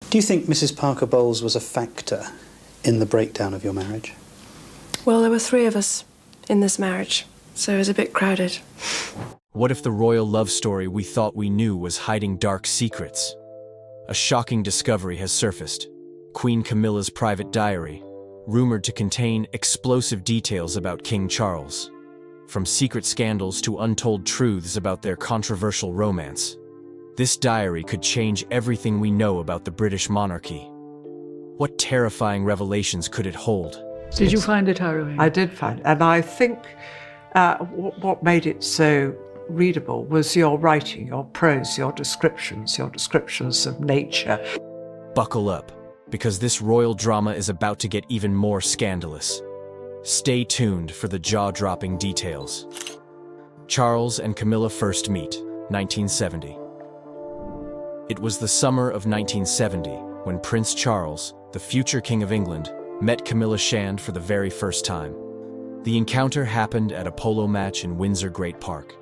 Do you think Mrs. Parker Bowles was a factor in the breakdown of your marriage? Well, there were three of us in this marriage, so it was a bit crowded. What if the royal love story we thought we knew was hiding dark secrets? A shocking discovery has surfaced. Queen Camilla's private diary, rumored to contain explosive details about King Charles. From secret scandals to untold truths about their controversial romance. This diary could change everything we know about the British monarchy. What terrifying revelations could it hold? Did you find it harrowing? I did find it, and I think what made it so readable was your writing, your prose, your descriptions of nature. Buckle up, because this royal drama is about to get even more scandalous. Stay tuned for the jaw-dropping details. Charles and Camilla first meet, 1970. It was the summer of 1970 when Prince Charles, the future King of England, met Camilla Shand for the very first time. The encounter happened at a polo match in Windsor Great Park,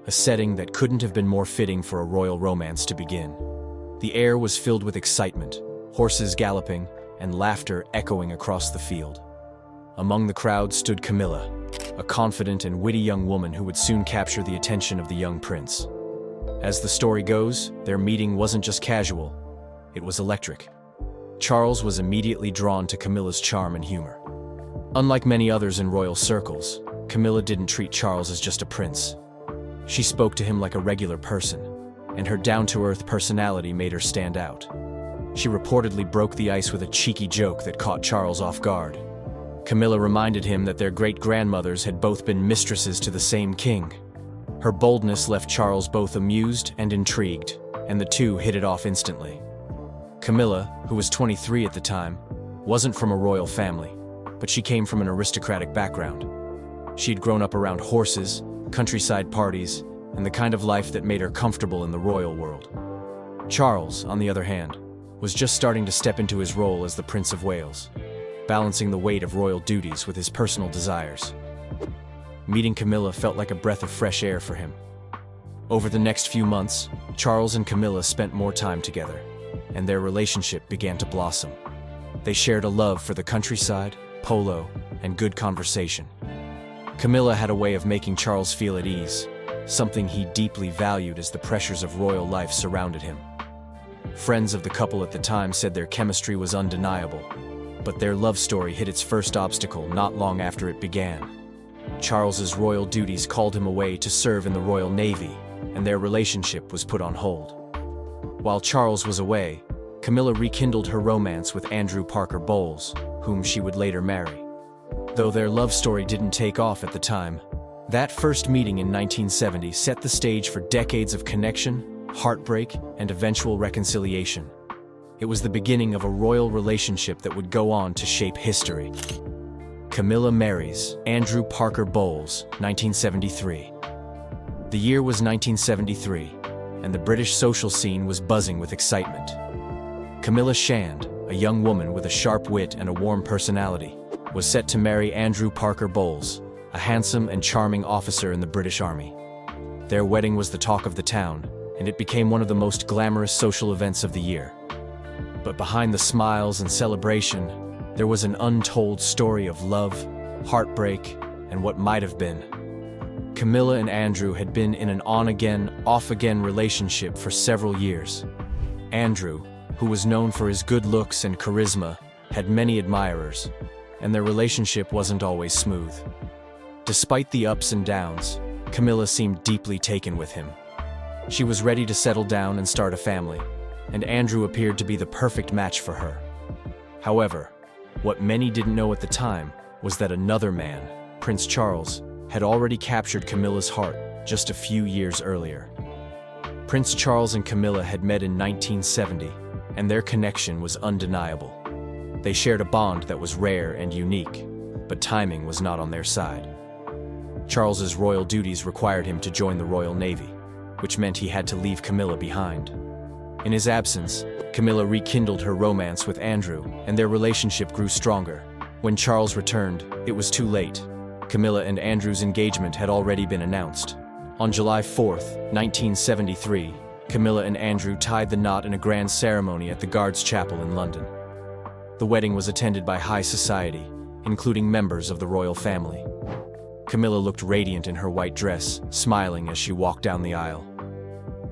a setting that couldn't have been more fitting for a royal romance to begin. The air was filled with excitement, horses galloping, and laughter echoing across the field. Among the crowd stood Camilla, a confident and witty young woman who would soon capture the attention of the young prince. As the story goes, their meeting wasn't just casual, it was electric. Charles was immediately drawn to Camilla's charm and humor. Unlike many others in royal circles, Camilla didn't treat Charles as just a prince. She spoke to him like a regular person, and her down-to-earth personality made her stand out. She reportedly broke the ice with a cheeky joke that caught Charles off guard. Camilla reminded him that their great-grandmothers had both been mistresses to the same king. Her boldness left Charles both amused and intrigued, and the two hit it off instantly. Camilla, who was 23 at the time, wasn't from a royal family, but she came from an aristocratic background. She'd grown up around horses, countryside parties, and the kind of life that made her comfortable in the royal world. Charles, on the other hand, was just starting to step into his role as the Prince of Wales, balancing the weight of royal duties with his personal desires. Meeting Camilla felt like a breath of fresh air for him. Over the next few months, Charles and Camilla spent more time together, and their relationship began to blossom. They shared a love for the countryside, polo, and good conversation. Camilla had a way of making Charles feel at ease, something he deeply valued as the pressures of royal life surrounded him. Friends of the couple at the time said their chemistry was undeniable, but their love story hit its first obstacle not long after it began. Charles's royal duties called him away to serve in the Royal Navy, and their relationship was put on hold. While Charles was away, Camilla rekindled her romance with Andrew Parker Bowles, whom she would later marry. Though their love story didn't take off at the time, that first meeting in 1970 set the stage for decades of connection, heartbreak, and eventual reconciliation. It was the beginning of a royal relationship that would go on to shape history. Camilla marries Andrew Parker Bowles, 1973. The year was 1973, and the British social scene was buzzing with excitement. Camilla Shand, a young woman with a sharp wit and a warm personality, was set to marry Andrew Parker Bowles, a handsome and charming officer in the British Army. Their wedding was the talk of the town, and it became one of the most glamorous social events of the year. But behind the smiles and celebration, there was an untold story of love, heartbreak, and what might have been. Camilla and Andrew had been in an on-again, off-again relationship for several years. Andrew, who was known for his good looks and charisma, had many admirers, and their relationship wasn't always smooth. Despite the ups and downs, Camilla seemed deeply taken with him. She was ready to settle down and start a family, and Andrew appeared to be the perfect match for her. However, what many didn't know at the time was that another man, Prince Charles, had already captured Camilla's heart just a few years earlier. Prince Charles and Camilla had met in 1970, and their connection was undeniable. They shared a bond that was rare and unique, but timing was not on their side. Charles's royal duties required him to join the Royal Navy, which meant he had to leave Camilla behind. In his absence, Camilla rekindled her romance with Andrew, and their relationship grew stronger. When Charles returned, it was too late. Camilla and Andrew's engagement had already been announced. On July 4, 1973, Camilla and Andrew tied the knot in a grand ceremony at the Guards' Chapel in London. The wedding was attended by high society, including members of the royal family. Camilla looked radiant in her white dress, smiling as she walked down the aisle.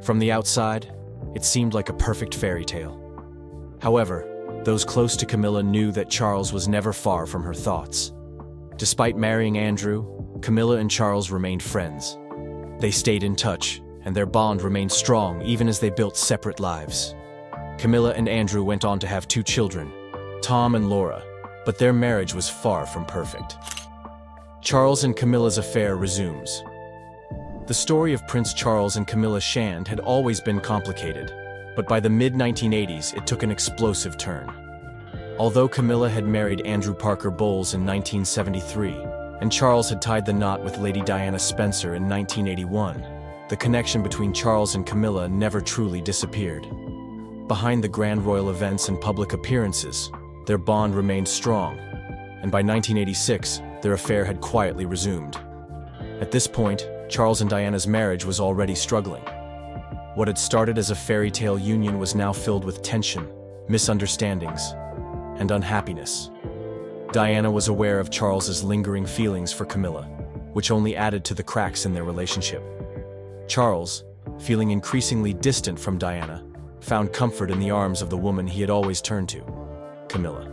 From the outside, it seemed like a perfect fairy tale. However, those close to Camilla knew that Charles was never far from her thoughts. Despite marrying Andrew, Camilla and Charles remained friends. They stayed in touch, and their bond remained strong even as they built separate lives. Camilla and Andrew went on to have 2 children, Tom and Laura, but their marriage was far from perfect. Charles and Camilla's affair resumes. The story of Prince Charles and Camilla Shand had always been complicated, but by the mid-1980s it took an explosive turn. Although Camilla had married Andrew Parker Bowles in 1973, and Charles had tied the knot with Lady Diana Spencer in 1981, the connection between Charles and Camilla never truly disappeared. Behind the grand royal events and public appearances, their bond remained strong, and by 1986, their affair had quietly resumed. At this point, Charles and Diana's marriage was already struggling. What had started as a fairy tale union was now filled with tension, misunderstandings, and unhappiness. Diana was aware of Charles's lingering feelings for Camilla, which only added to the cracks in their relationship. Charles, feeling increasingly distant from Diana, found comfort in the arms of the woman he had always turned to, Camilla.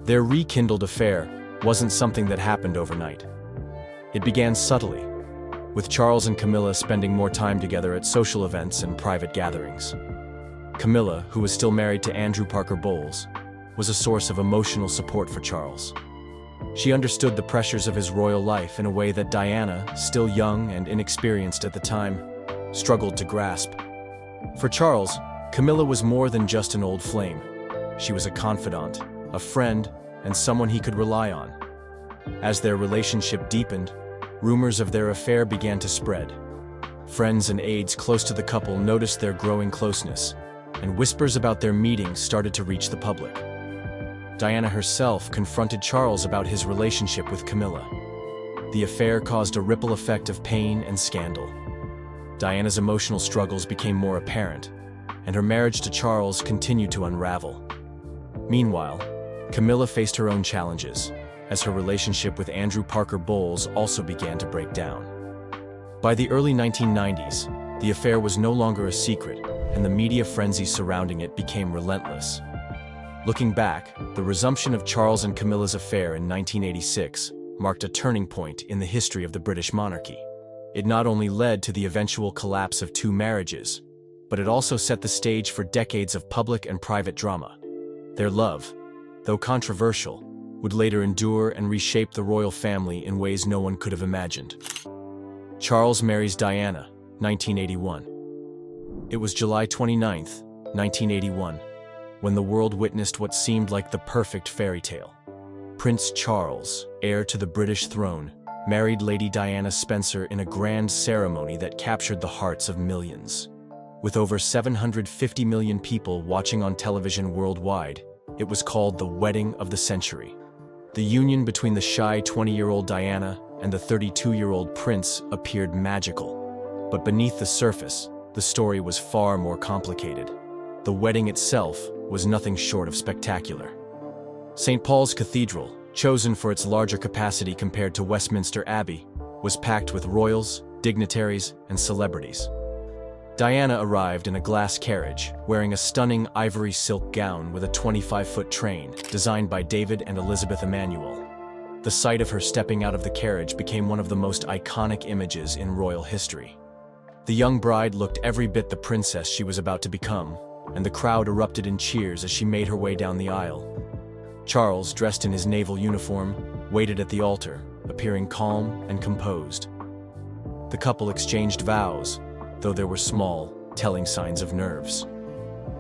Their rekindled affair wasn't something that happened overnight. It began subtly, with Charles and Camilla spending more time together at social events and private gatherings. Camilla, who was still married to Andrew Parker Bowles, was a source of emotional support for Charles. She understood the pressures of his royal life in a way that Diana, still young and inexperienced at the time, struggled to grasp. For Charles, Camilla was more than just an old flame. She was a confidant, a friend, and someone he could rely on. As their relationship deepened, rumors of their affair began to spread. Friends and aides close to the couple noticed their growing closeness, and whispers about their meetings started to reach the public. Diana herself confronted Charles about his relationship with Camilla. The affair caused a ripple effect of pain and scandal. Diana's emotional struggles became more apparent, and her marriage to Charles continued to unravel. Meanwhile, Camilla faced her own challenges, as her relationship with Andrew Parker Bowles also began to break down. By the early 1990s, the affair was no longer a secret, and the media frenzy surrounding it became relentless. Looking back, the resumption of Charles and Camilla's affair in 1986 marked a turning point in the history of the British monarchy. It not only led to the eventual collapse of 2 marriages, but it also set the stage for decades of public and private drama. Their love, though controversial, would later endure and reshape the royal family in ways no one could have imagined. Charles marries Diana, 1981. It was July 29, 1981, when the world witnessed what seemed like the perfect fairy tale. Prince Charles, heir to the British throne, married Lady Diana Spencer in a grand ceremony that captured the hearts of millions. With over 750 million people watching on television worldwide, it was called the Wedding of the Century. The union between the shy 20-year-old Diana and the 32-year-old prince appeared magical. But beneath the surface, the story was far more complicated. The wedding itself was nothing short of spectacular. St. Paul's Cathedral, chosen for its larger capacity compared to Westminster Abbey, was packed with royals, dignitaries, and celebrities. Diana arrived in a glass carriage, wearing a stunning ivory silk gown with a 25-foot train, designed by David and Elizabeth Emanuel. The sight of her stepping out of the carriage became one of the most iconic images in royal history. The young bride looked every bit the princess she was about to become, and the crowd erupted in cheers as she made her way down the aisle. Charles, dressed in his naval uniform, waited at the altar, appearing calm and composed. The couple exchanged vows, though there were small, telling signs of nerves.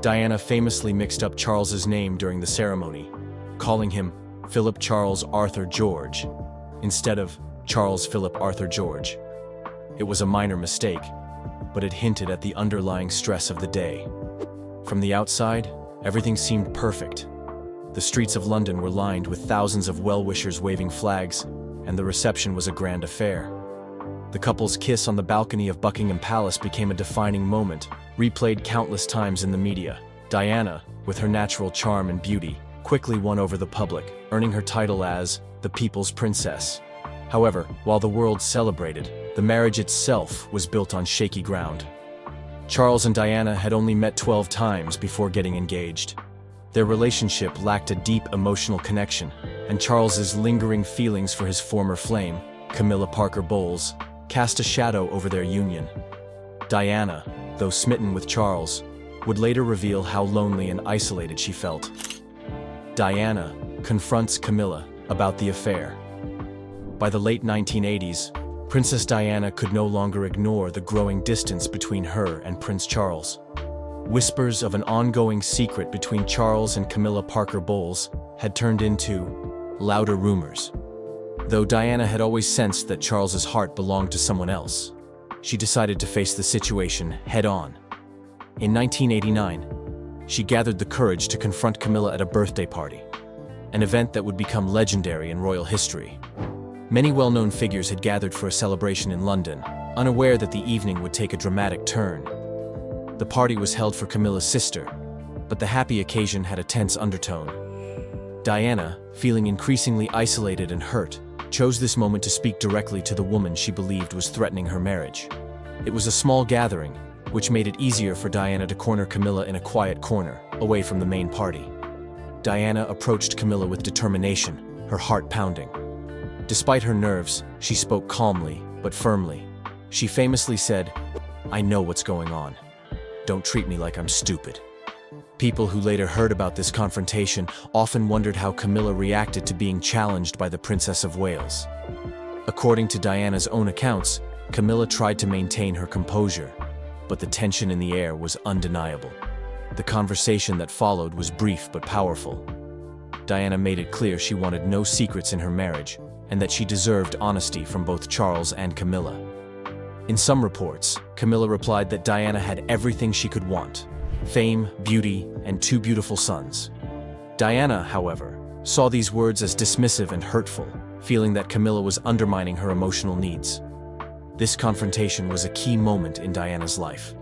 Diana famously mixed up Charles's name during the ceremony, calling him Philip Charles Arthur George, instead of Charles Philip Arthur George. It was a minor mistake, but it hinted at the underlying stress of the day. From the outside, everything seemed perfect. The streets of London were lined with thousands of well-wishers waving flags, and the reception was a grand affair. The couple's kiss on the balcony of Buckingham Palace became a defining moment, replayed countless times in the media, Diana, with her natural charm and beauty, quickly won over the public, earning her title as the People's Princess. However, while the world celebrated, the marriage itself was built on shaky ground. Charles and Diana had only met 12 times before getting engaged. Their relationship lacked a deep emotional connection, and Charles's lingering feelings for his former flame, Camilla Parker Bowles, cast a shadow over their union. Diana, though smitten with Charles, would later reveal how lonely and isolated she felt. Diana confronts Camilla about the affair. By the late 1980s, Princess Diana could no longer ignore the growing distance between her and Prince Charles. Whispers of an ongoing secret between Charles and Camilla Parker Bowles had turned into louder rumors. Though Diana had always sensed that Charles's heart belonged to someone else, she decided to face the situation head-on. In 1989, she gathered the courage to confront Camilla at a birthday party, an event that would become legendary in royal history. Many well-known figures had gathered for a celebration in London, unaware that the evening would take a dramatic turn. The party was held for Camilla's sister, but the happy occasion had a tense undertone. Diana, feeling increasingly isolated and hurt, chose this moment to speak directly to the woman she believed was threatening her marriage. It was a small gathering, which made it easier for Diana to corner Camilla in a quiet corner, away from the main party. Diana approached Camilla with determination, her heart pounding. Despite her nerves, she spoke calmly, but firmly. She famously said, "I know what's going on. Don't treat me like I'm stupid." People who later heard about this confrontation often wondered how Camilla reacted to being challenged by the Princess of Wales. According to Diana's own accounts, Camilla tried to maintain her composure, but the tension in the air was undeniable. The conversation that followed was brief but powerful. Diana made it clear she wanted no secrets in her marriage, and that she deserved honesty from both Charles and Camilla. In some reports, Camilla replied that Diana had everything she could want: fame, beauty, and 2 beautiful sons. Diana, however, saw these words as dismissive and hurtful, feeling that Camilla was undermining her emotional needs. This confrontation was a key moment in Diana's life.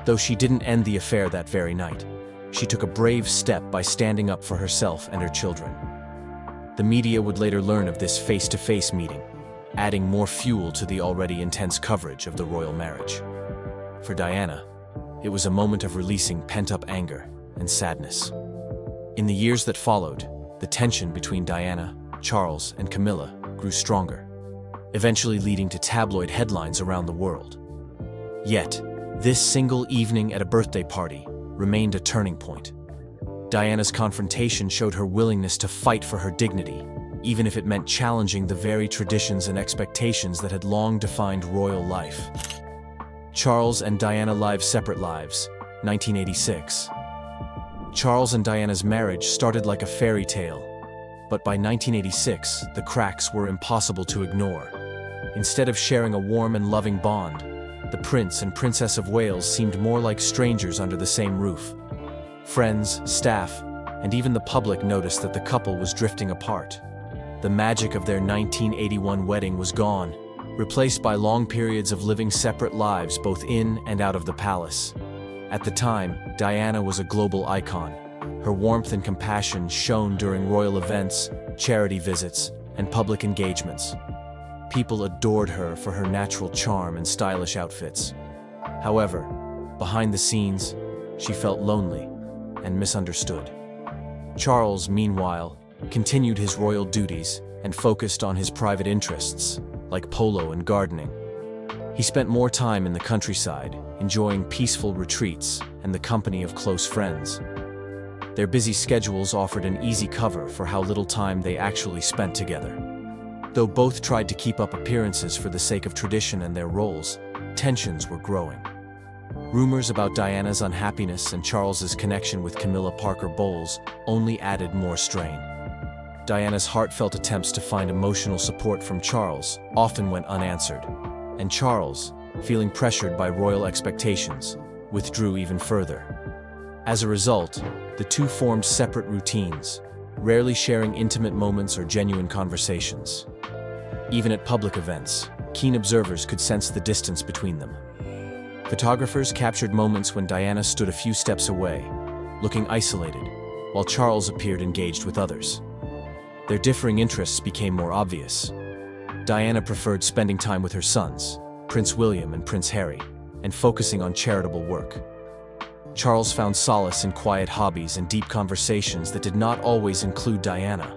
Though she didn't end the affair that very night, she took a brave step by standing up for herself and her children. The media would later learn of this face-to-face meeting, adding more fuel to the already intense coverage of the royal marriage. For Diana, it was a moment of releasing pent-up anger and sadness. In the years that followed, the tension between Diana, Charles, and Camilla grew stronger, eventually leading to tabloid headlines around the world. Yet, this single evening at a birthday party remained a turning point. Diana's confrontation showed her willingness to fight for her dignity, even if it meant challenging the very traditions and expectations that had long defined royal life. Charles and Diana live separate lives, 1986. Charles and Diana's marriage started like a fairy tale, but by 1986, the cracks were impossible to ignore. Instead of sharing a warm and loving bond, the Prince and Princess of Wales seemed more like strangers under the same roof. Friends, staff, and even the public noticed that the couple was drifting apart. The magic of their 1981 wedding was gone, replaced by long periods of living separate lives both in and out of the palace. At the time, Diana was a global icon. Her warmth and compassion shone during royal events, charity visits, and public engagements. People adored her for her natural charm and stylish outfits. However, behind the scenes, she felt lonely and misunderstood. Charles, meanwhile, continued his royal duties and focused on his private interests, like polo and gardening. He spent more time in the countryside, enjoying peaceful retreats and the company of close friends. Their busy schedules offered an easy cover for how little time they actually spent together. Though both tried to keep up appearances for the sake of tradition and their roles, tensions were growing. Rumors about Diana's unhappiness and Charles's connection with Camilla Parker Bowles only added more strain. Diana's heartfelt attempts to find emotional support from Charles often went unanswered, and Charles, feeling pressured by royal expectations, withdrew even further. As a result, the two formed separate routines, rarely sharing intimate moments or genuine conversations. Even at public events, keen observers could sense the distance between them. Photographers captured moments when Diana stood a few steps away, looking isolated, while Charles appeared engaged with others. Their differing interests became more obvious. Diana preferred spending time with her sons, Prince William and Prince Harry, and focusing on charitable work. Charles found solace in quiet hobbies and deep conversations that did not always include Diana.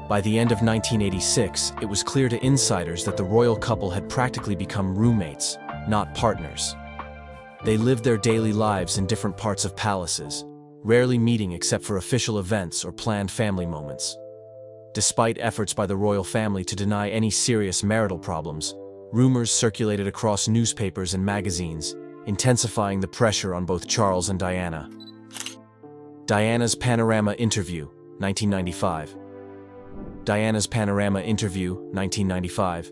By the end of 1986, it was clear to insiders that the royal couple had practically become roommates, not partners. They lived their daily lives in different parts of palaces, rarely meeting except for official events or planned family moments. Despite efforts by the royal family to deny any serious marital problems, rumors circulated across newspapers and magazines, intensifying the pressure on both Charles and Diana. Diana's Panorama Interview, 1995. Diana's Panorama Interview, 1995,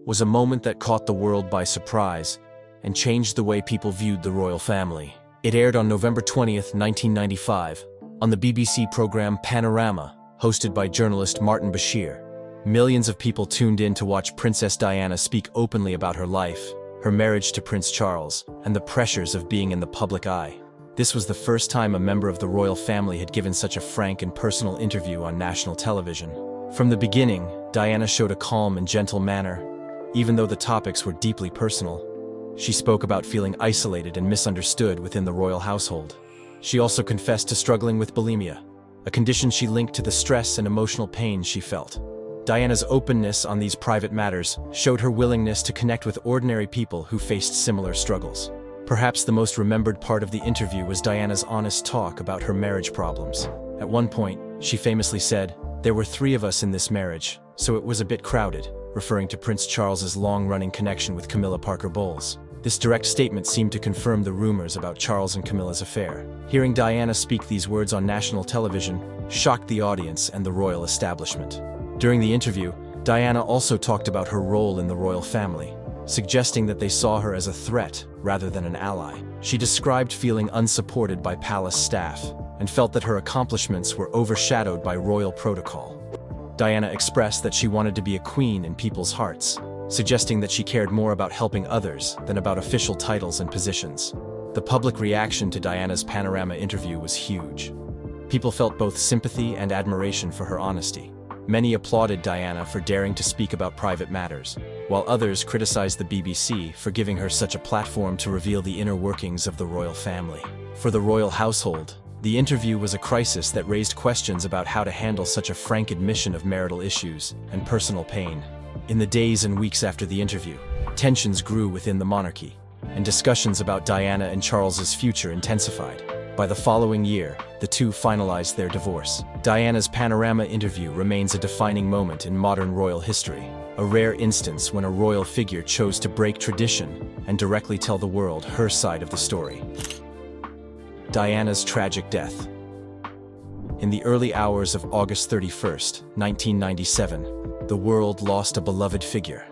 was a moment that caught the world by surprise and changed the way people viewed the royal family. It aired on November 20th, 1995, on the BBC program Panorama, hosted by journalist Martin Bashir. Millions of people tuned in to watch Princess Diana speak openly about her life, her marriage to Prince Charles, and the pressures of being in the public eye. This was the first time a member of the royal family had given such a frank and personal interview on national television. From the beginning, Diana showed a calm and gentle manner, even though the topics were deeply personal. She spoke about feeling isolated and misunderstood within the royal household. She also confessed to struggling with bulimia, a condition she linked to the stress and emotional pain she felt. Diana's openness on these private matters showed her willingness to connect with ordinary people who faced similar struggles. Perhaps the most remembered part of the interview was Diana's honest talk about her marriage problems. At one point, she famously said, "There were 3 of us in this marriage, so it was a bit crowded," referring to Prince Charles's long-running connection with Camilla Parker Bowles. This direct statement seemed to confirm the rumors about Charles and Camilla's affair. Hearing Diana speak these words on national television shocked the audience and the royal establishment. During the interview, Diana also talked about her role in the royal family, suggesting that they saw her as a threat rather than an ally. She described feeling unsupported by palace staff and felt that her accomplishments were overshadowed by royal protocol. Diana expressed that she wanted to be a queen in people's hearts, suggesting that she cared more about helping others than about official titles and positions. The public reaction to Diana's Panorama interview was huge. People felt both sympathy and admiration for her honesty. Many applauded Diana for daring to speak about private matters, while others criticized the BBC for giving her such a platform to reveal the inner workings of the royal family. For the royal household, the interview was a crisis that raised questions about how to handle such a frank admission of marital issues and personal pain. In the days and weeks after the interview, tensions grew within the monarchy, and discussions about Diana and Charles's future intensified. By the following year, the two finalized their divorce. Diana's Panorama interview remains a defining moment in modern royal history, a rare instance when a royal figure chose to break tradition and directly tell the world her side of the story. Diana's tragic death. In the early hours of August 31st, 1997, the world lost a beloved figure,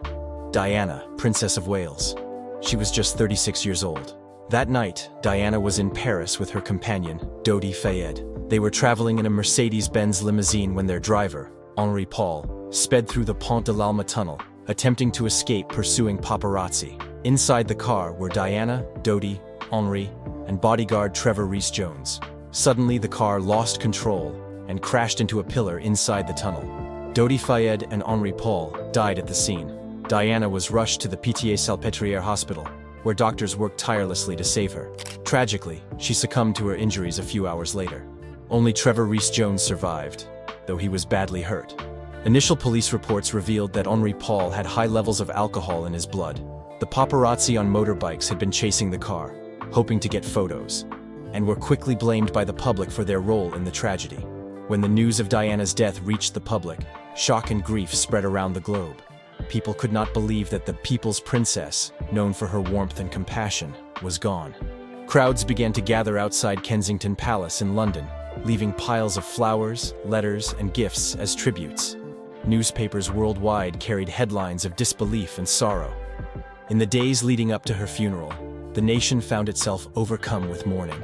Diana, Princess of Wales. She was just 36 years old. That night, Diana was in Paris with her companion, Dodi Fayed. They were traveling in a Mercedes-Benz limousine when their driver, Henri Paul, sped through the Pont de l'Alma tunnel, attempting to escape pursuing paparazzi. Inside the car were Diana, Dodi, Henri, and bodyguard Trevor Rees-Jones. Suddenly, the car lost control and crashed into a pillar inside the tunnel. Dodi Fayed and Henri Paul died at the scene. Diana was rushed to the Pitié-Salpêtrière hospital, where doctors worked tirelessly to save her. Tragically, she succumbed to her injuries a few hours later. Only Trevor Rees-Jones survived, though he was badly hurt. Initial police reports revealed that Henri Paul had high levels of alcohol in his blood. The paparazzi on motorbikes had been chasing the car, hoping to get photos, and were quickly blamed by the public for their role in the tragedy. When the news of Diana's death reached the public, shock and grief spread around the globe. People could not believe that the people's princess, known for her warmth and compassion, was gone. Crowds began to gather outside Kensington Palace in London, leaving piles of flowers, letters, and gifts as tributes. Newspapers worldwide carried headlines of disbelief and sorrow. In the days leading up to her funeral, the nation found itself overcome with mourning.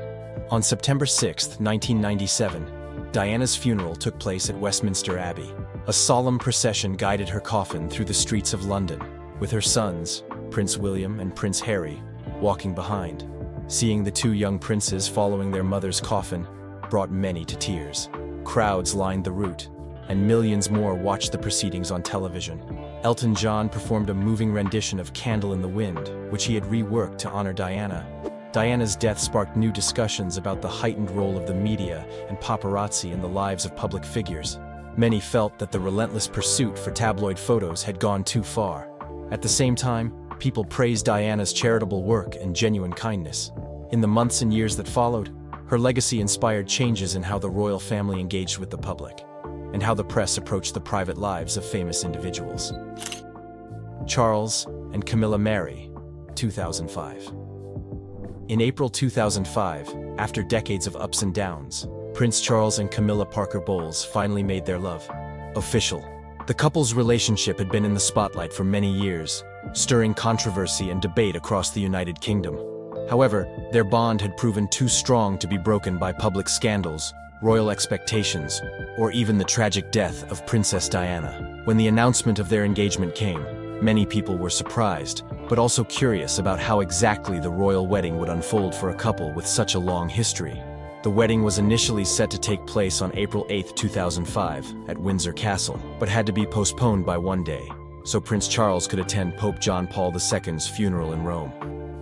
On September 6, 1997, Diana's funeral took place at Westminster Abbey. A solemn procession guided her coffin through the streets of London, with her sons, Prince William and Prince Harry, walking behind. Seeing the two young princes following their mother's coffin brought many to tears. Crowds lined the route, and millions more watched the proceedings on television. Elton John performed a moving rendition of Candle in the Wind, which he had reworked to honor Diana. Diana's death sparked new discussions about the heightened role of the media and paparazzi in the lives of public figures. Many felt that the relentless pursuit for tabloid photos had gone too far. At the same time, people praised Diana's charitable work and genuine kindness. In the months and years that followed, her legacy inspired changes in how the royal family engaged with the public, and how the press approached the private lives of famous individuals. Charles and Camilla marry, 2005. In April 2005, after decades of ups and downs, Prince Charles and Camilla Parker Bowles finally made their love official. The couple's relationship had been in the spotlight for many years, stirring controversy and debate across the United Kingdom. However, their bond had proven too strong to be broken by public scandals, royal expectations, or even the tragic death of Princess Diana. When the announcement of their engagement came, many people were surprised, but also curious about how exactly the royal wedding would unfold for a couple with such a long history. The wedding was initially set to take place on April 8, 2005, at Windsor Castle, but had to be postponed by one day, so Prince Charles could attend Pope John Paul II's funeral in Rome.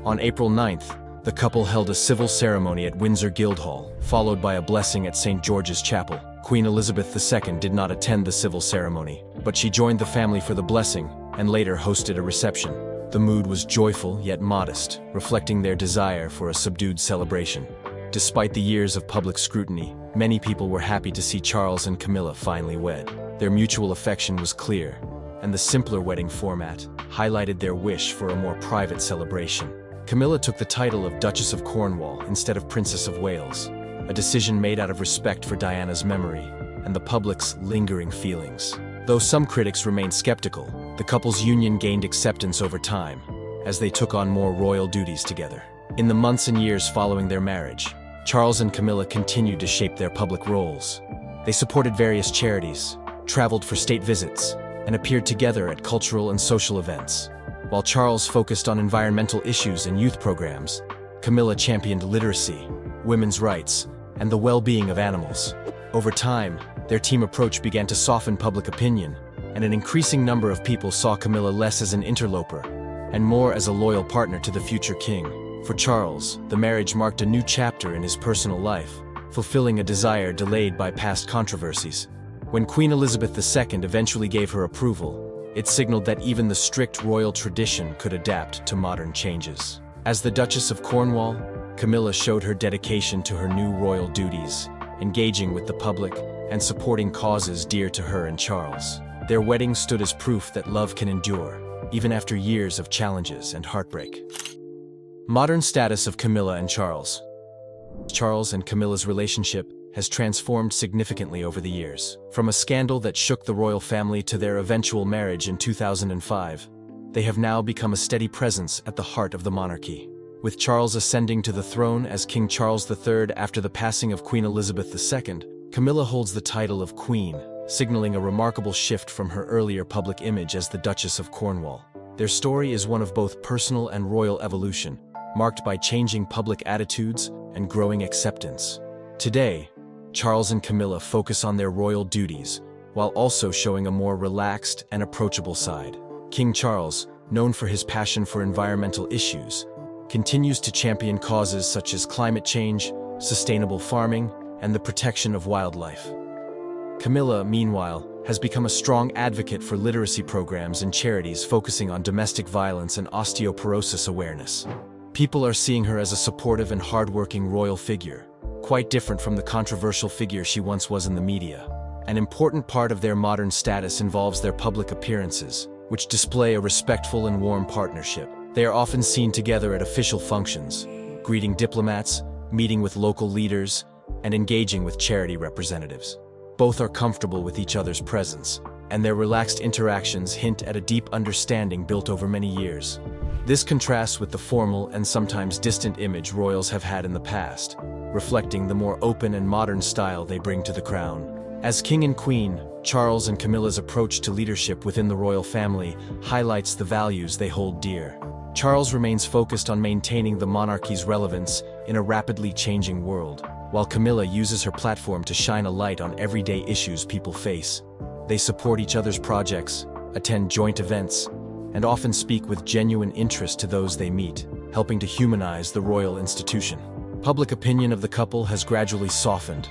On April 9th, the couple held a civil ceremony at Windsor Guildhall, followed by a blessing at St. George's Chapel. Queen Elizabeth II did not attend the civil ceremony, but she joined the family for the blessing and later hosted a reception. The mood was joyful yet modest, reflecting their desire for a subdued celebration. Despite the years of public scrutiny, many people were happy to see Charles and Camilla finally wed. Their mutual affection was clear, and the simpler wedding format highlighted their wish for a more private celebration. Camilla took the title of Duchess of Cornwall instead of Princess of Wales, a decision made out of respect for Diana's memory and the public's lingering feelings. Though some critics remained skeptical, the couple's union gained acceptance over time as they took on more royal duties together. In the months and years following their marriage, Charles and Camilla continued to shape their public roles. They supported various charities, traveled for state visits, and appeared together at cultural and social events. While Charles focused on environmental issues and youth programs, Camilla championed literacy, women's rights, and the well-being of animals. Over time, their team approach began to soften public opinion, and an increasing number of people saw Camilla less as an interloper and more as a loyal partner to the future king. For Charles, the marriage marked a new chapter in his personal life, fulfilling a desire delayed by past controversies. When Queen Elizabeth II eventually gave her approval, it signaled that even the strict royal tradition could adapt to modern changes. As the Duchess of Cornwall, Camilla showed her dedication to her new royal duties, engaging with the public and supporting causes dear to her and Charles. Their wedding stood as proof that love can endure, even after years of challenges and heartbreak. Modern status of Camilla and Charles. Charles and Camilla's relationship has transformed significantly over the years. From a scandal that shook the royal family to their eventual marriage in 2005, they have now become a steady presence at the heart of the monarchy. With Charles ascending to the throne as King Charles III after the passing of Queen Elizabeth II, Camilla holds the title of Queen, signaling a remarkable shift from her earlier public image as the Duchess of Cornwall. Their story is one of both personal and royal evolution, marked by changing public attitudes and growing acceptance. Today, Charles and Camilla focus on their royal duties, while also showing a more relaxed and approachable side. King Charles, known for his passion for environmental issues, continues to champion causes such as climate change, sustainable farming, and the protection of wildlife. Camilla, meanwhile, has become a strong advocate for literacy programs and charities focusing on domestic violence and osteoporosis awareness. People are seeing her as a supportive and hardworking royal figure, quite different from the controversial figure she once was in the media. An important part of their modern status involves their public appearances, which display a respectful and warm partnership. They are often seen together at official functions, greeting diplomats, meeting with local leaders, and engaging with charity representatives. Both are comfortable with each other's presence, and their relaxed interactions hint at a deep understanding built over many years. This contrasts with the formal and sometimes distant image royals have had in the past, reflecting the more open and modern style they bring to the crown. As king and queen, Charles and Camilla's approach to leadership within the royal family highlights the values they hold dear. Charles remains focused on maintaining the monarchy's relevance in a rapidly changing world, while Camilla uses her platform to shine a light on everyday issues people face. They support each other's projects, attend joint events, and often speak with genuine interest to those they meet, helping to humanize the royal institution. Public opinion of the couple has gradually softened,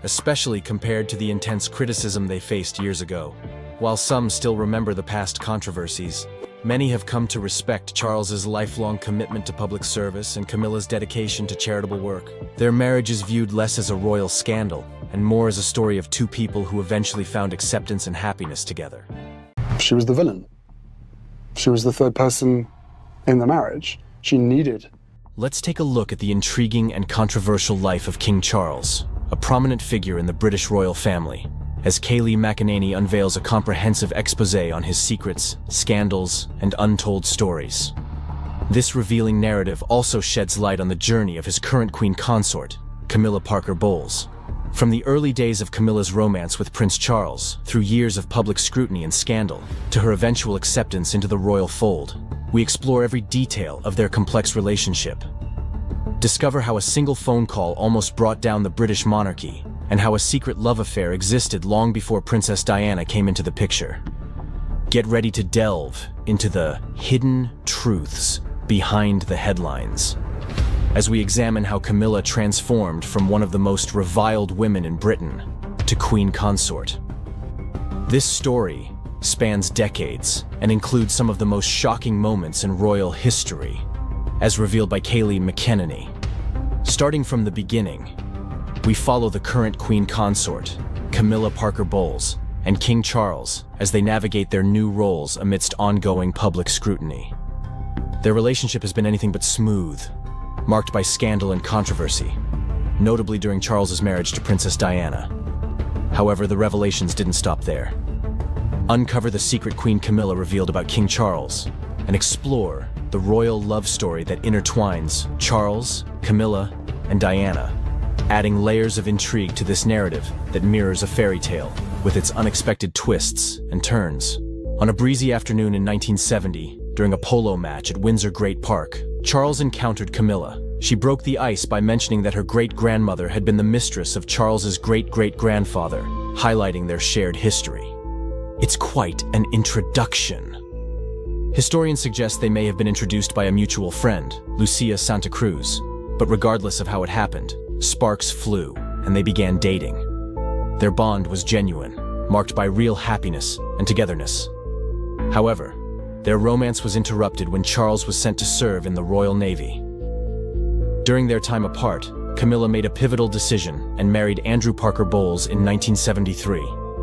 especially compared to the intense criticism they faced years ago. While some still remember the past controversies, many have come to respect Charles's lifelong commitment to public service and Camilla's dedication to charitable work. Their marriage is viewed less as a royal scandal and more as a story of two people who eventually found acceptance and happiness together. She was the villain. She was the third person in the marriage. She needed. Let's take a look at the intriguing and controversial life of King Charles, a prominent figure in the British royal family, as Kayleigh McEnany unveils a comprehensive exposé on his secrets, scandals, and untold stories. This revealing narrative also sheds light on the journey of his current queen consort, Camilla Parker Bowles. From the early days of Camilla's romance with Prince Charles, through years of public scrutiny and scandal, to her eventual acceptance into the royal fold, we explore every detail of their complex relationship. Discover how a single phone call almost brought down the British monarchy, and how a secret love affair existed long before Princess Diana came into the picture. Get ready to delve into the hidden truths behind the headlines, as we examine how Camilla transformed from one of the most reviled women in Britain to queen consort. This story spans decades and includes some of the most shocking moments in royal history, as revealed by Kayleigh McEnany. Starting from the beginning, we follow the current queen consort, Camilla Parker Bowles, and King Charles as they navigate their new roles amidst ongoing public scrutiny. Their relationship has been anything but smooth, marked by scandal and controversy, notably during Charles's marriage to Princess Diana. However, the revelations didn't stop there. Uncover the secret Queen Camilla revealed about King Charles, and explore the royal love story that intertwines Charles, Camilla, and Diana, adding layers of intrigue to this narrative that mirrors a fairy tale with its unexpected twists and turns. On a breezy afternoon in 1970, during a polo match at Windsor Great Park, Charles encountered Camilla. She broke the ice by mentioning that her great-grandmother had been the mistress of Charles's great-great-grandfather, highlighting their shared history. It's quite an introduction. Historians suggest they may have been introduced by a mutual friend, Lucia Santa Cruz, but regardless of how it happened, sparks flew, and they began dating. Their bond was genuine, marked by real happiness and togetherness. However, their romance was interrupted when Charles was sent to serve in the Royal Navy. During their time apart, Camilla made a pivotal decision and married Andrew Parker Bowles in 1973,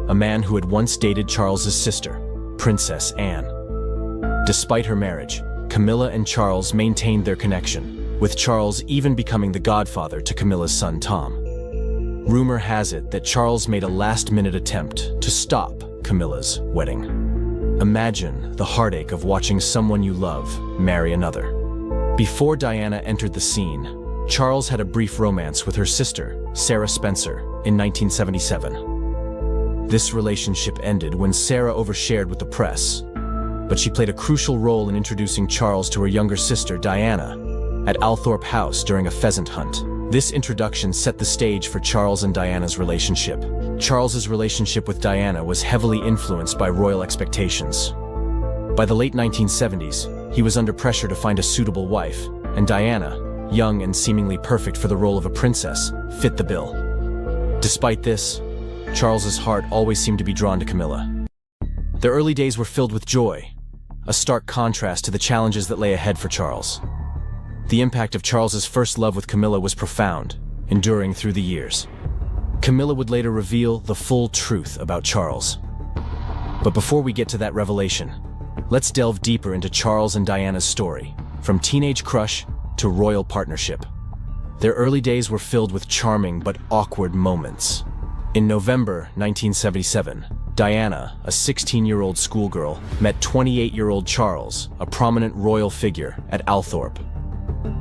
a man who had once dated Charles's sister, Princess Anne. Despite her marriage, Camilla and Charles maintained their connection, with Charles even becoming the godfather to Camilla's son Tom. Rumor has it that Charles made a last-minute attempt to stop Camilla's wedding. Imagine the heartache of watching someone you love marry another. Before Diana entered the scene, Charles had a brief romance with her sister, Sarah Spencer, in 1977. This relationship ended when Sarah overshared with the press, but she played a crucial role in introducing Charles to her younger sister, Diana, at Althorpe House during a pheasant hunt. This introduction set the stage for Charles and Diana's relationship. Charles's relationship with Diana was heavily influenced by royal expectations. By the late 1970s, he was under pressure to find a suitable wife, and Diana, young and seemingly perfect for the role of a princess, fit the bill. Despite this, Charles's heart always seemed to be drawn to Camilla. Their early days were filled with joy, a stark contrast to the challenges that lay ahead for Charles. The impact of Charles's first love with Camilla was profound, enduring through the years. Camilla would later reveal the full truth about Charles. But before we get to that revelation, let's delve deeper into Charles and Diana's story, from teenage crush to royal partnership. Their early days were filled with charming but awkward moments. In November 1977, Diana, a 16-year-old schoolgirl, met 28-year-old Charles, a prominent royal figure, at Althorpe.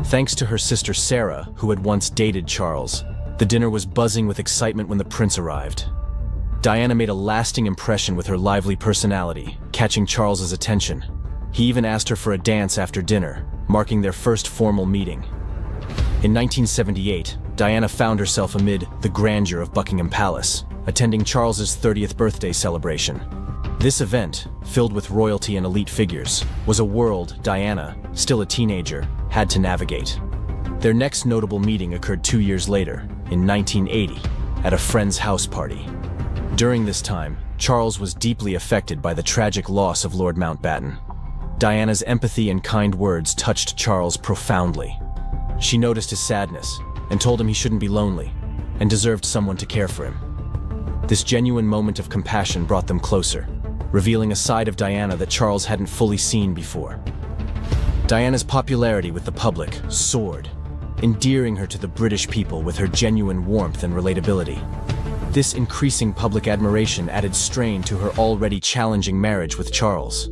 Thanks to her sister Sarah, who had once dated Charles, the dinner was buzzing with excitement when the prince arrived. Diana made a lasting impression with her lively personality, catching Charles's attention. He even asked her for a dance after dinner, marking their first formal meeting. In 1978, Diana found herself amid the grandeur of Buckingham Palace, attending Charles's 30th birthday celebration. This event, filled with royalty and elite figures, was a world Diana, still a teenager, had to navigate. Their next notable meeting occurred 2 years later, in 1980, at a friend's house party. During this time, Charles was deeply affected by the tragic loss of Lord Mountbatten. Diana's empathy and kind words touched Charles profoundly. She noticed his sadness and told him he shouldn't be lonely and deserved someone to care for him. This genuine moment of compassion brought them closer, revealing a side of Diana that Charles hadn't fully seen before. Diana's popularity with the public soared, endearing her to the British people with her genuine warmth and relatability. This increasing public admiration added strain to her already challenging marriage with Charles.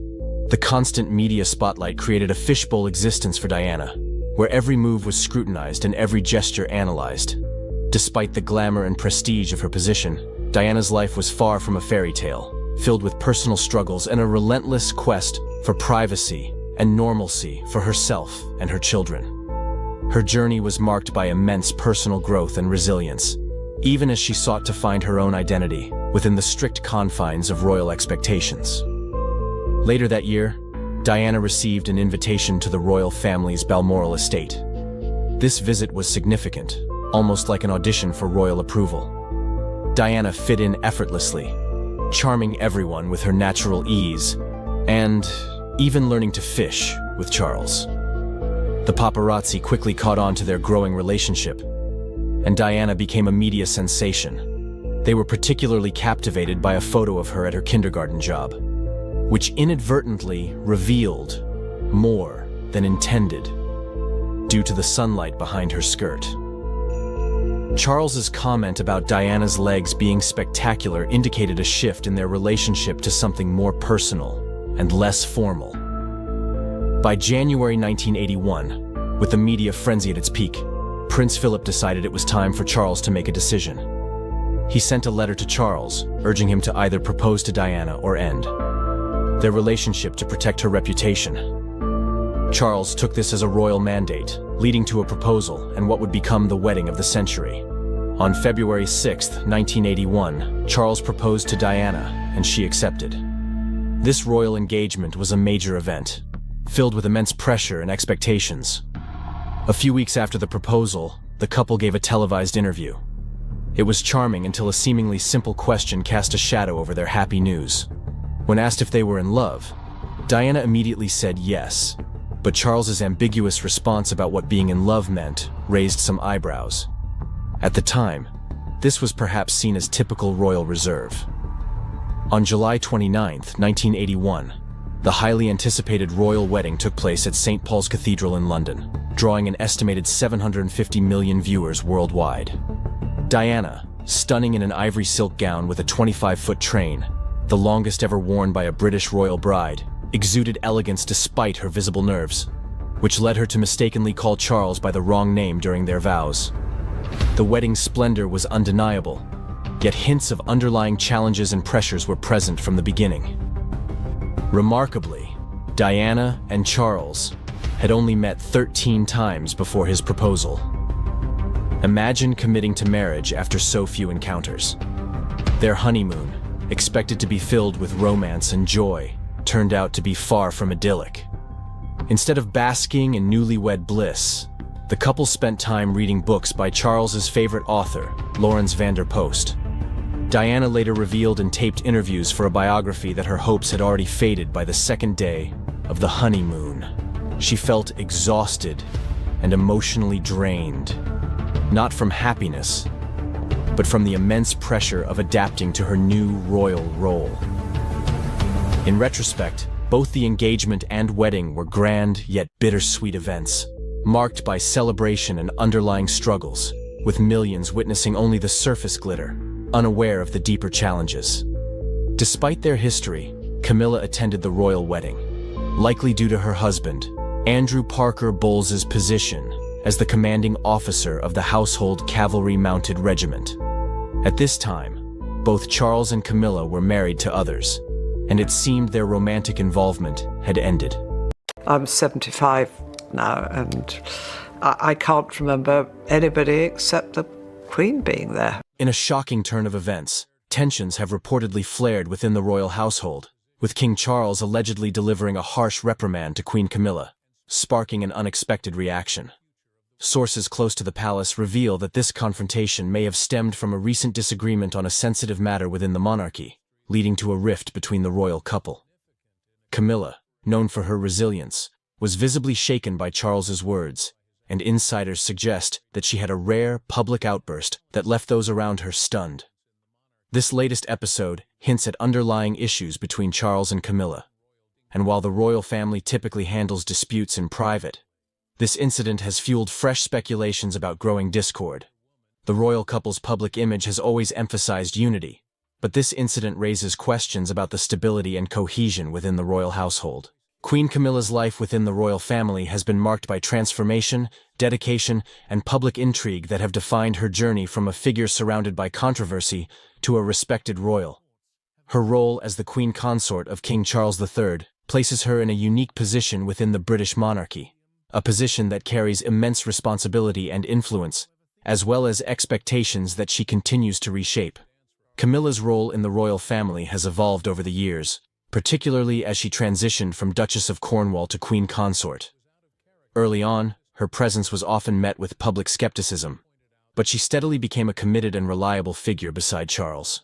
The constant media spotlight created a fishbowl existence for Diana, where every move was scrutinized and every gesture analyzed. Despite the glamour and prestige of her position, Diana's life was far from a fairy tale, filled with personal struggles and a relentless quest for privacy and normalcy for herself and her children. Her journey was marked by immense personal growth and resilience, even as she sought to find her own identity within the strict confines of royal expectations. Later that year, Diana received an invitation to the royal family's Balmoral estate. This visit was significant, almost like an audition for royal approval. Diana fit in effortlessly, charming everyone with her natural ease, and even learning to fish with Charles. The paparazzi quickly caught on to their growing relationship, and Diana became a media sensation. They were particularly captivated by a photo of her at her kindergarten job, which inadvertently revealed more than intended due to the sunlight behind her skirt. Charles's comment about Diana's legs being spectacular indicated a shift in their relationship to something more personal and less formal. By January 1981, with the media frenzy at its peak, Prince Philip decided it was time for Charles to make a decision. He sent a letter to Charles, urging him to either propose to Diana or end their relationship to protect her reputation. Charles took this as a royal mandate, leading to a proposal and what would become the wedding of the century. On February 6, 1981, Charles proposed to Diana, and she accepted. This royal engagement was a major event, filled with immense pressure and expectations. A few weeks after the proposal, the couple gave a televised interview. It was charming until a seemingly simple question cast a shadow over their happy news. When asked if they were in love, Diana immediately said yes, but Charles's ambiguous response about what being in love meant raised some eyebrows. At the time, this was perhaps seen as typical royal reserve. On July 29, 1981, the highly anticipated royal wedding took place at St. Paul's Cathedral in London, drawing an estimated 750 million viewers worldwide. Diana, stunning in an ivory silk gown with a 25-foot train, the longest ever worn by a British royal bride, exuded elegance despite her visible nerves, which led her to mistakenly call Charles by the wrong name during their vows. The wedding's splendor was undeniable, yet hints of underlying challenges and pressures were present from the beginning. Remarkably, Diana and Charles had only met 13 times before his proposal. Imagine committing to marriage after so few encounters. Their honeymoon, expected to be filled with romance and joy, turned out to be far from idyllic. Instead of basking in newlywed bliss, the couple spent time reading books by Charles's favorite author, Lawrence van der Post. Diana later revealed in taped interviews for a biography that her hopes had already faded by the second day of the honeymoon. She felt exhausted and emotionally drained, not from happiness, but from the immense pressure of adapting to her new royal role. In retrospect, both the engagement and wedding were grand yet bittersweet events, marked by celebration and underlying struggles, with millions witnessing only the surface glitter, unaware of the deeper challenges. Despite their history, Camilla attended the royal wedding, likely due to her husband, Andrew Parker Bowles's position as the commanding officer of the Household Cavalry Mounted Regiment. At this time, both Charles and Camilla were married to others, and it seemed their romantic involvement had ended. I'm 75 now, and I can't remember anybody except the Queen being there. In a shocking turn of events, tensions have reportedly flared within the royal household, with King Charles allegedly delivering a harsh reprimand to Queen Camilla, sparking an unexpected reaction. Sources close to the palace reveal that this confrontation may have stemmed from a recent disagreement on a sensitive matter within the monarchy, leading to a rift between the royal couple. Camilla, known for her resilience, was visibly shaken by Charles's words, and insiders suggest that she had a rare public outburst that left those around her stunned. This latest episode hints at underlying issues between Charles and Camilla, and while the royal family typically handles disputes in private, this incident has fueled fresh speculations about growing discord. The royal couple's public image has always emphasized unity, but this incident raises questions about the stability and cohesion within the royal household. Queen Camilla's life within the royal family has been marked by transformation, dedication, and public intrigue that have defined her journey from a figure surrounded by controversy to a respected royal. Her role as the Queen Consort of King Charles III places her in a unique position within the British monarchy, a position that carries immense responsibility and influence, as well as expectations that she continues to reshape. Camilla's role in the royal family has evolved over the years, particularly as she transitioned from Duchess of Cornwall to Queen Consort. Early on, her presence was often met with public skepticism, but she steadily became a committed and reliable figure beside Charles.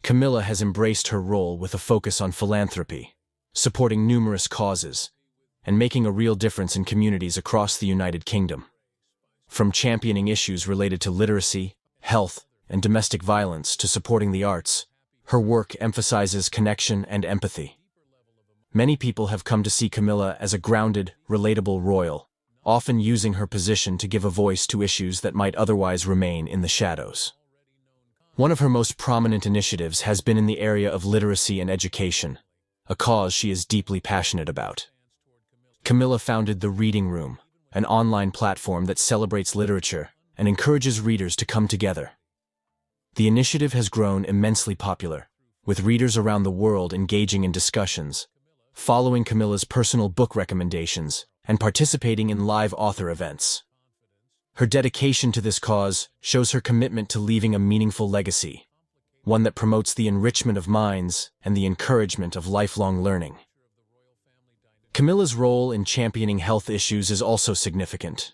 Camilla has embraced her role with a focus on philanthropy, supporting numerous causes, and making a real difference in communities across the United Kingdom. From championing issues related to literacy, health, and domestic violence to supporting the arts, her work emphasizes connection and empathy. Many people have come to see Camilla as a grounded, relatable royal, often using her position to give a voice to issues that might otherwise remain in the shadows. One of her most prominent initiatives has been in the area of literacy and education, a cause she is deeply passionate about. Camilla founded the Reading Room, an online platform that celebrates literature and encourages readers to come together. The initiative has grown immensely popular, with readers around the world engaging in discussions, following Camilla's personal book recommendations, and participating in live author events. Her dedication to this cause shows her commitment to leaving a meaningful legacy, one that promotes the enrichment of minds and the encouragement of lifelong learning. Camilla's role in championing health issues is also significant.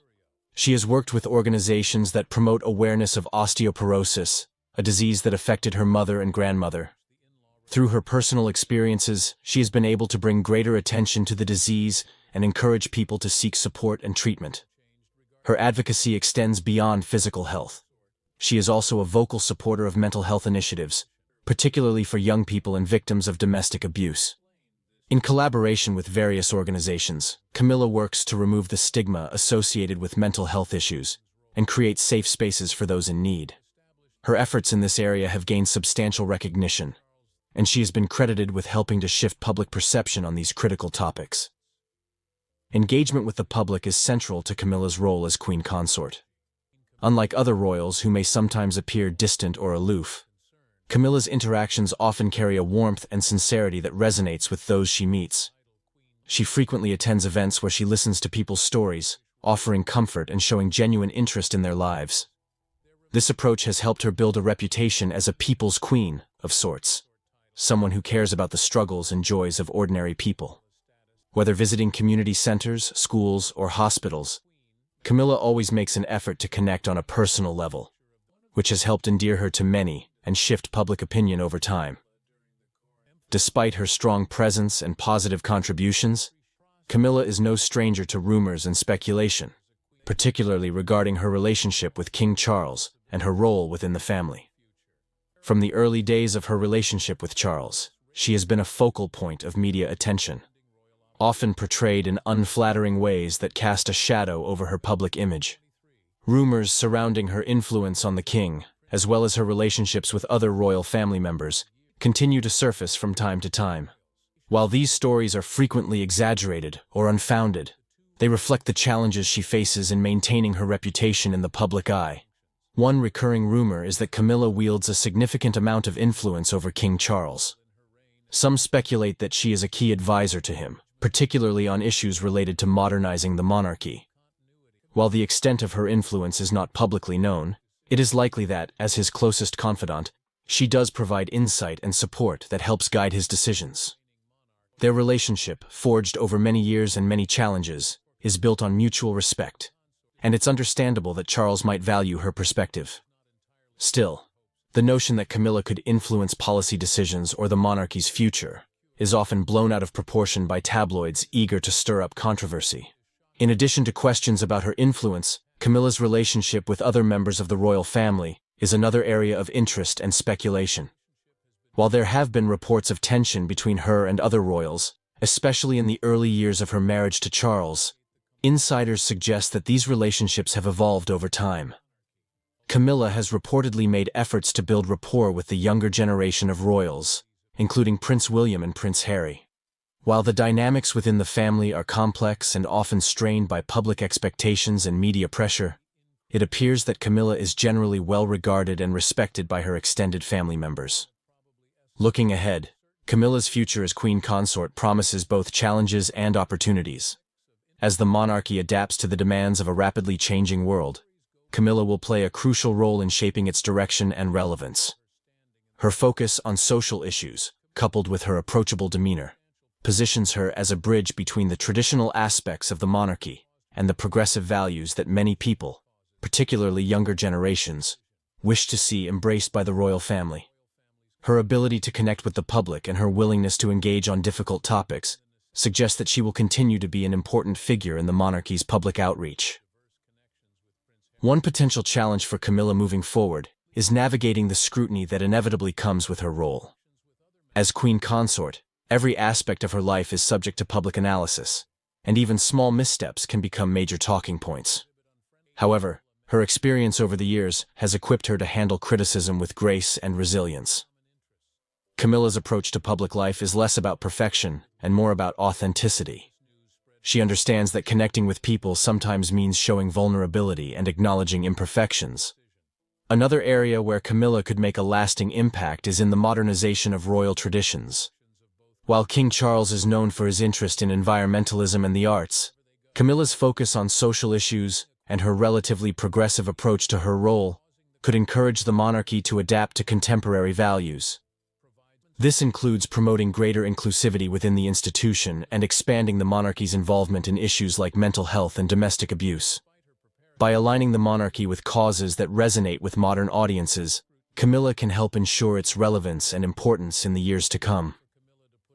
She has worked with organizations that promote awareness of osteoporosis, a disease that affected her mother and grandmother. Through her personal experiences, she has been able to bring greater attention to the disease and encourage people to seek support and treatment. Her advocacy extends beyond physical health. She is also a vocal supporter of mental health initiatives, particularly for young people and victims of domestic abuse. In collaboration with various organizations, Camilla works to remove the stigma associated with mental health issues and create safe spaces for those in need. Her efforts in this area have gained substantial recognition, and she has been credited with helping to shift public perception on these critical topics. Engagement with the public is central to Camilla's role as Queen Consort. Unlike other royals who may sometimes appear distant or aloof, Camilla's interactions often carry a warmth and sincerity that resonates with those she meets. She frequently attends events where she listens to people's stories, offering comfort and showing genuine interest in their lives. This approach has helped her build a reputation as a people's queen, of sorts, someone who cares about the struggles and joys of ordinary people. Whether visiting community centers, schools, or hospitals, Camilla always makes an effort to connect on a personal level, which has helped endear her to many and shift public opinion over time. Despite her strong presence and positive contributions, Camilla is no stranger to rumors and speculation, particularly regarding her relationship with King Charles and her role within the family. From the early days of her relationship with Charles, she has been a focal point of media attention, often portrayed in unflattering ways that cast a shadow over her public image. Rumors surrounding her influence on the king, as well as her relationships with other royal family members, continue to surface from time to time. While these stories are frequently exaggerated or unfounded, they reflect the challenges she faces in maintaining her reputation in the public eye. One recurring rumor is that Camilla wields a significant amount of influence over King Charles. Some speculate that she is a key advisor to him, particularly on issues related to modernizing the monarchy. While the extent of her influence is not publicly known, it is likely that, as his closest confidant, she does provide insight and support that helps guide his decisions. Their relationship, forged over many years and many challenges, is built on mutual respect, and it's understandable that Charles might value her perspective. Still, the notion that Camilla could influence policy decisions or the monarchy's future is often blown out of proportion by tabloids eager to stir up controversy. In addition to questions about her influence, Camilla's relationship with other members of the royal family is another area of interest and speculation. While there have been reports of tension between her and other royals, especially in the early years of her marriage to Charles, insiders suggest that these relationships have evolved over time. Camilla has reportedly made efforts to build rapport with the younger generation of royals, including Prince William and Prince Harry. While the dynamics within the family are complex and often strained by public expectations and media pressure, it appears that Camilla is generally well regarded and respected by her extended family members. Looking ahead, Camilla's future as queen consort promises both challenges and opportunities. As the monarchy adapts to the demands of a rapidly changing world, Camilla will play a crucial role in shaping its direction and relevance. Her focus on social issues, coupled with her approachable demeanor, positions her as a bridge between the traditional aspects of the monarchy and the progressive values that many people, particularly younger generations, wish to see embraced by the royal family. Her ability to connect with the public and her willingness to engage on difficult topics suggest that she will continue to be an important figure in the monarchy's public outreach. One potential challenge for Camilla moving forward is navigating the scrutiny that inevitably comes with her role. As queen consort, every aspect of her life is subject to public analysis, and even small missteps can become major talking points. However, her experience over the years has equipped her to handle criticism with grace and resilience. Camilla's approach to public life is less about perfection and more about authenticity. She understands that connecting with people sometimes means showing vulnerability and acknowledging imperfections. Another area where Camilla could make a lasting impact is in the modernization of royal traditions. While King Charles is known for his interest in environmentalism and the arts, Camilla's focus on social issues and her relatively progressive approach to her role could encourage the monarchy to adapt to contemporary values. This includes promoting greater inclusivity within the institution and expanding the monarchy's involvement in issues like mental health and domestic abuse. By aligning the monarchy with causes that resonate with modern audiences, Camilla can help ensure its relevance and importance in the years to come.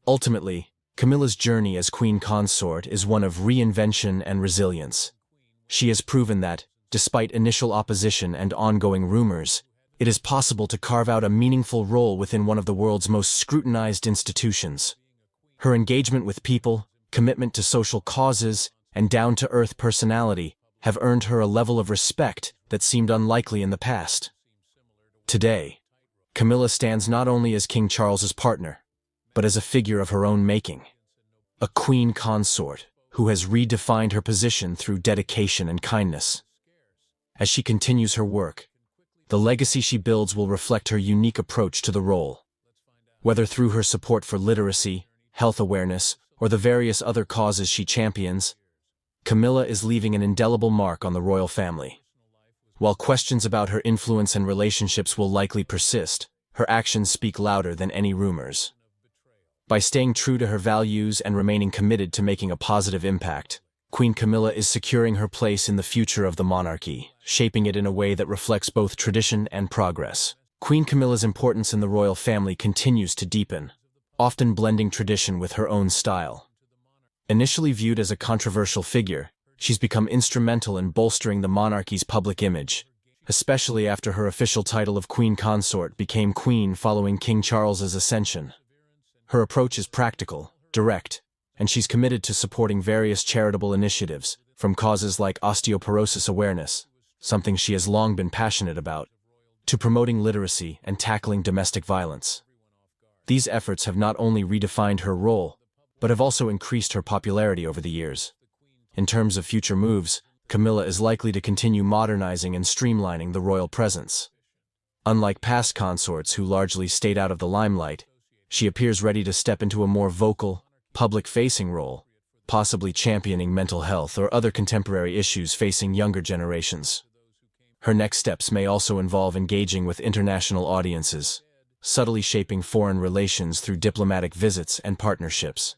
Ultimately, Camilla's journey as queen consort is one of reinvention and resilience. She has proven that, despite initial opposition and ongoing rumors, it is possible to carve out a meaningful role within one of the world's most scrutinized institutions. Her engagement with people, commitment to social causes, and down-to-earth personality have earned her a level of respect that seemed unlikely in the past. Today, Camilla stands not only as King Charles's partner, but as a figure of her own making. A queen consort who has redefined her position through dedication and kindness. As she continues her work, the legacy she builds will reflect her unique approach to the role. Whether through her support for literacy, health awareness, or the various other causes she champions, Camilla is leaving an indelible mark on the royal family. While questions about her influence and relationships will likely persist, her actions speak louder than any rumors. By staying true to her values and remaining committed to making a positive impact, Queen Camilla is securing her place in the future of the monarchy, shaping it in a way that reflects both tradition and progress. Queen Camilla's importance in the royal family continues to deepen, often blending tradition with her own style. Initially viewed as a controversial figure, she's become instrumental in bolstering the monarchy's public image, especially after her official title of queen consort became queen following King Charles's ascension. Her approach is practical, direct, and she's committed to supporting various charitable initiatives, from causes like osteoporosis awareness, something she has long been passionate about, to promoting literacy and tackling domestic violence. These efforts have not only redefined her role, but have also increased her popularity over the years. In terms of future moves, Camilla is likely to continue modernizing and streamlining the royal presence. Unlike past consorts who largely stayed out of the limelight, she appears ready to step into a more vocal, public-facing role, possibly championing mental health or other contemporary issues facing younger generations. Her next steps may also involve engaging with international audiences, subtly shaping foreign relations through diplomatic visits and partnerships.